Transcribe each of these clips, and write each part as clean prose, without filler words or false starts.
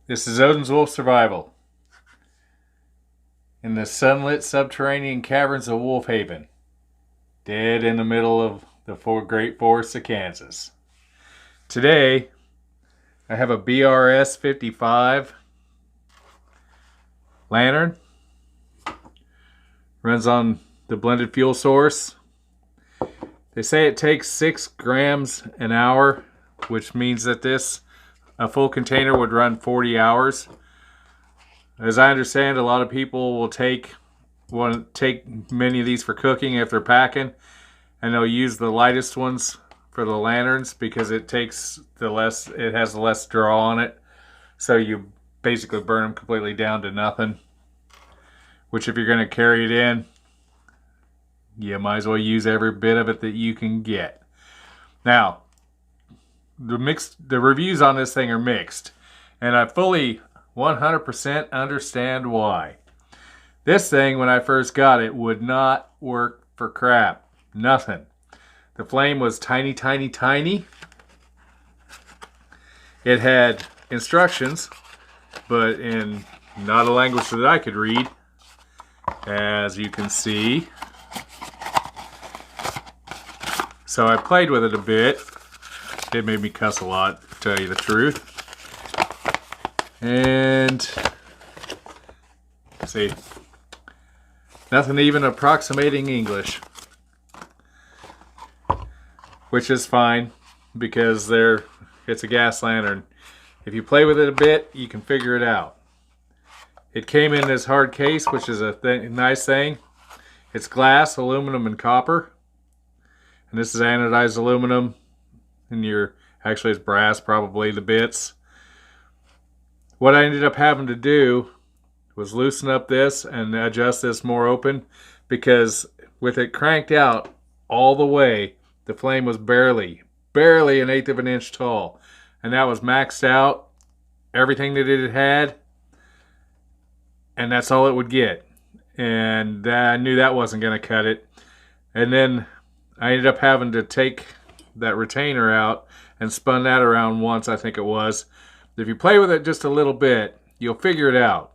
This is Odin's Wolf Survival in the sunlit subterranean caverns of Wolf Haven, dead in the middle of the four great forests of Kansas. Today, I have a BRS-55 lantern. Runs on the blended fuel source. They say it takes 6 grams an hour, which means that a full container would run 40 hours. As I understand, a lot of people will take many of these for cooking if they're packing, and they'll use the lightest ones for the lanterns because it has the less draw on it. So you basically burn them completely down to nothing. Which, if you're going to carry it in, you might as well use every bit of it that you can get. Now, the reviews on this thing are mixed, and I fully 100% understand why. This thing, when I first got it, would not work for crap. Nothing. The flame was tiny, tiny, tiny. It had instructions, but in not a language that I could read, as you can see. So I played with it a bit. It made me cuss a lot, to tell you the truth. And see, nothing even approximating English, which is fine because it's a gas lantern. If you play with it a bit, you can figure it out. It came in this hard case, which is a nice thing. It's glass, aluminum, and copper. And this is anodized aluminum. And actually it's brass, probably, the bits. What I ended up having to do was loosen up this and adjust this more open, because with it cranked out all the way, the flame was barely 1/8 of an inch tall. And that was maxed out, everything that it had, and that's all it would get. And I knew that wasn't going to cut it. And then I ended up having to take that retainer out and spun that around once, I think it was. If you play with it just a little bit, you'll figure it out.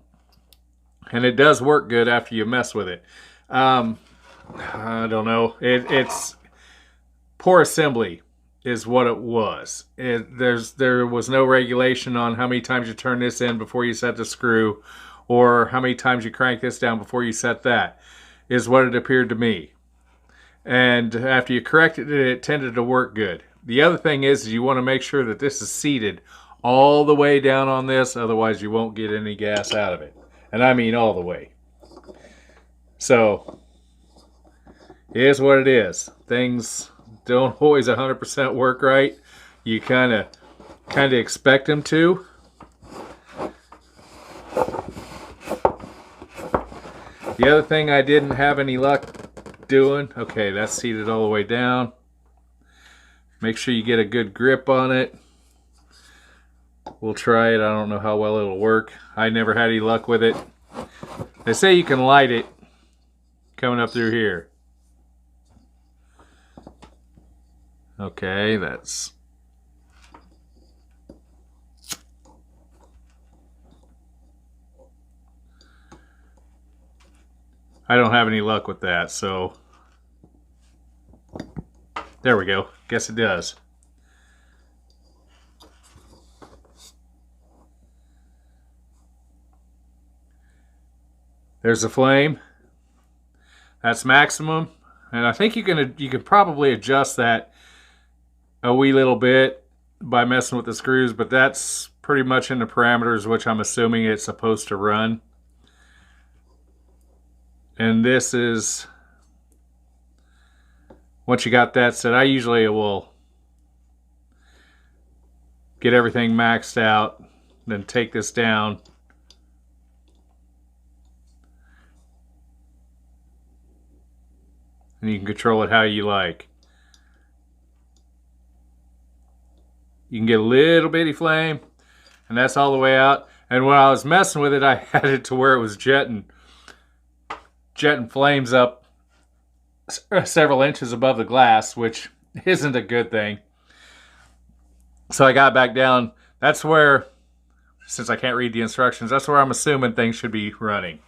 And it does work good after you mess with it. I don't know. It's poor assembly is what it was. There was no regulation on how many times you turn this in before you set the screw, or how many times you crank this down before you set that, is what it appeared to me. And after you corrected it, it tended to work good. The other thing is you want to make sure that this is seated all the way down on this, otherwise you won't get any gas out of it. And I mean all the way. So, it is what it is. Things don't always 100% work right. You kind of expect them to. The other thing I didn't have any luck doing, okay, that's seated all the way down. Make sure you get a good grip on it. We'll try it. I don't know how well it'll work. I never had any luck with it. They say you can light it coming up through here. Okay, that's... I don't have any luck with that, so... There we go. Guess it does. There's the flame. That's maximum. And I think you can probably adjust that a wee little bit by messing with the screws, but that's pretty much in the parameters which I'm assuming it's supposed to run. And this is, once you got that set, I usually will get everything maxed out, then take this down. And you can control it how you like. You can get a little bitty flame, and that's all the way out. And when I was messing with it, I had it to where it was jetting flames up several inches above the glass, which isn't a good thing. So I got back down. That's where since I can't read the instructions, that's where I'm assuming things should be running.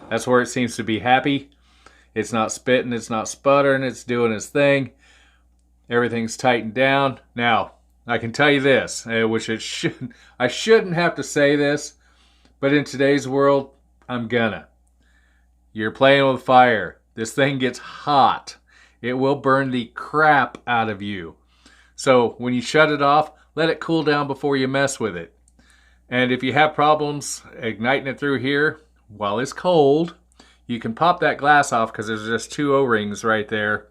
That's where it seems to be happy. It's not spitting, it's not sputtering, it's doing its thing. Everything's tightened down. Now, I can tell you this, which I shouldn't have to say this, but in today's world, I'm gonna. You're playing with fire. This thing gets hot. It will burn the crap out of you. So when you shut it off, let it cool down before you mess with it. And if you have problems igniting it through here while it's cold, you can pop that glass off because there's just 2 O-rings right there.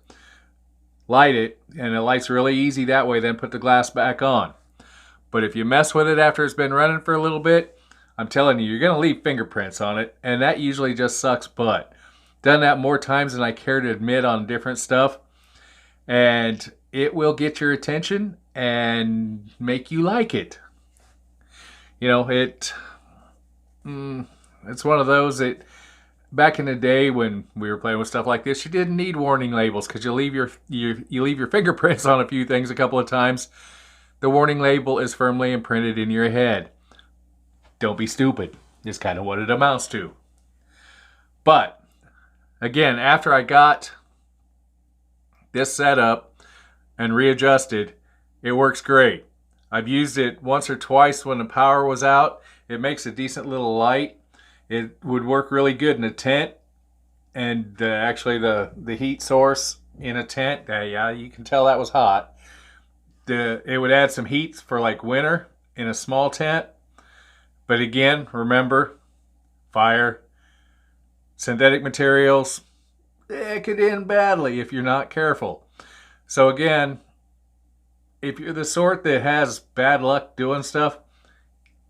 Light it, and it lights really easy that way, then put the glass back on. But if you mess with it after it's been running for a little bit, I'm telling you, you're going to leave fingerprints on it, and that usually just sucks butt. Done that more times than I care to admit on different stuff, and it will get your attention and make you like it. You know, it's one of those that back in the day when we were playing with stuff like this, you didn't need warning labels because you leave your fingerprints on a few things a couple of times. The warning label is firmly imprinted in your head. Don't be stupid is kind of what it amounts to. But again, after I got this set up and readjusted, it works great. I've used it once or twice when the power was out. It makes a decent little light. It would work really good in a tent, and actually the heat source in a tent, yeah, you can tell that was hot. It would add some heat for like winter in a small tent. But again, remember, fire, synthetic materials, it could end badly if you're not careful. So again, if you're the sort that has bad luck doing stuff,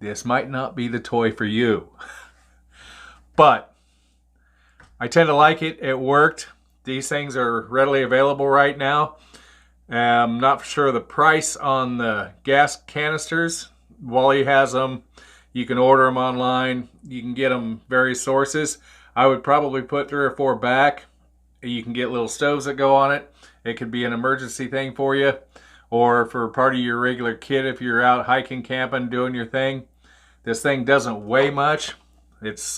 this might not be the toy for you. But I tend to like it. It worked. These things are readily available right now. I'm not sure the price on the gas canisters. Wally has them. You can order them online. You can get them various sources. I would probably put 3 or 4 back. You can get little stoves that go on it. It could be an emergency thing for you, or for part of your regular kit if you're out hiking, camping, doing your thing. This thing doesn't weigh much.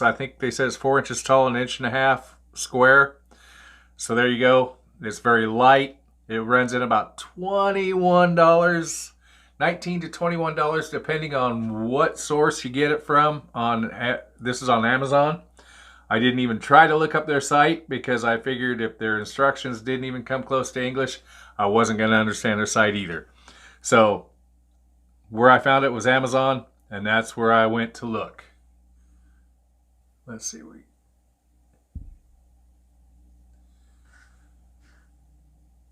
I think they said it's 4 inches tall, 1.5 inches square. So there you go. It's very light. It runs in about $21, $19 to $21, depending on what source you get it from. This is on Amazon. I didn't even try to look up their site because I figured if their instructions didn't even come close to English, I wasn't going to understand their site either. So where I found it was Amazon, and that's where I went to look. Let's see.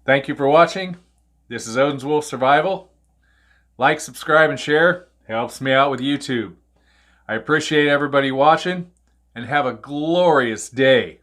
Thank you for watching. This is Odin's Wolf Survival. Like, subscribe, and share. It helps me out with YouTube. I appreciate everybody watching, and have a glorious day.